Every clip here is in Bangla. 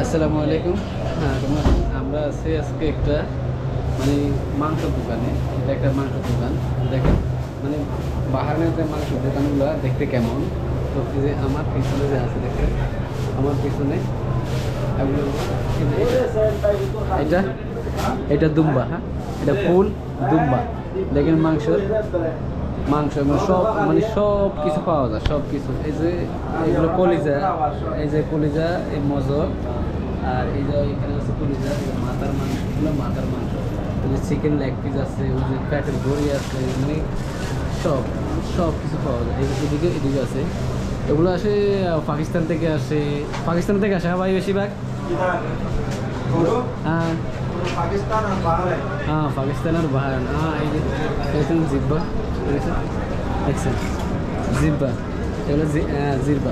আসসালামু আলাইকুম। হ্যাঁ, আমরা আছি আজকে একটা মানে মাংসের দোকানে। এটা একটা মাংসের দোকান। দেখেন মানে বাহারের যে মাংসের দোকানগুলো দেখতে কেমন। তো এই যে আমার পিছনে যে আছে দেখেন, আমার পিছনে এটা এটা দুম্বা। হ্যাঁ, এটা ফুল দুম্বা। দেখেন মাংস মানে সব কিছু পাওয়া যায়, সব কিছু। এই যে এগুলো কলিজা, এই যে কলিজা, এই মজর, আর এই যে এখানে আছে কলিজা, মাথার মাংস, এগুলো মাথার মাংস। ওই যে চিকেন লেগ পিস আছে, ওই যে প্যাটের বড়ি আছে, মানে সব সব কিছু পাওয়া যায়। এদিকে আছে, এগুলো আসে পাকিস্তান থেকে আসে। পাকিস্তান থেকে আসে ভাই বেশিরভাগ। হ্যাঁ হ্যাঁ, পাকিস্তান আর বাহারান। হ্যাঁ, এই যে দেখছেন জিব্বা, দেখছেন জিব্বা, এগুলো জিব্বা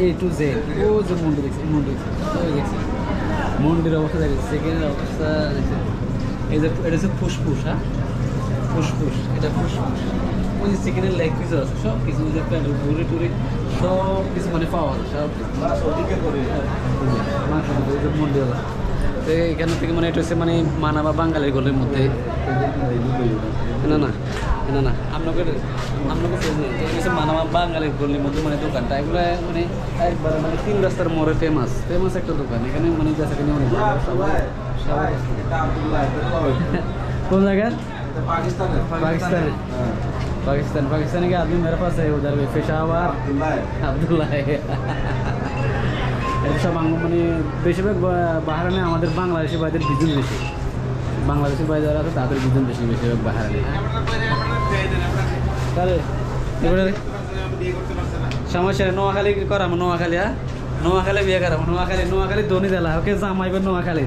এ টু জেড। ও যে মন্দির দেখছি, দেখছি মন্দির অবস্থা দেখেছি, সেকেন্ডের অবস্থা দেখছেন। এই যে এটা হচ্ছে ফুসফুস। হ্যাঁ, ফুসফুস, এটা ফুসফুস। ওই যে চিকেনের লেগ পিসও আছে, সব কিছু ঘুরে টুরে সব কিছু মানে পাওয়া যায়, সব মাংস মন্দির। তো এখান থেকে মানে এটা হচ্ছে মানে মানাবা বাঙালির গলির মধ্যে। না না না না, আপনাকে হচ্ছে মানাবা বাঙালির গলির মধ্যে মানে দোকানটা। এগুলো মানে একবার মানে 3 রাস্তার মোড়ে ফেমাস একটা দোকান। এখানে মানে যা সেখানে অনেক কোন জায়গায় पाकिस्तान के आदमी मेरे पास है उधर भी, पेशावर আব্দুল্লাহ। সব মানে বেশিরভাগ বাহারানে আমাদের বাংলাদেশি ভাইদের বিজন বেশি। বাংলাদেশি ভাই যারা আছে তাদের বিজন বেশি, বেশিরভাগ বাহারানে। সমস্যা নোয়াখালী করাম, নোয়াখালী। হ্যাঁ, নোয়াখালী বিয়ে করাম, নোয়াখালী ধনী জেলা। ওকে জামাইবেন নোয়াখালী।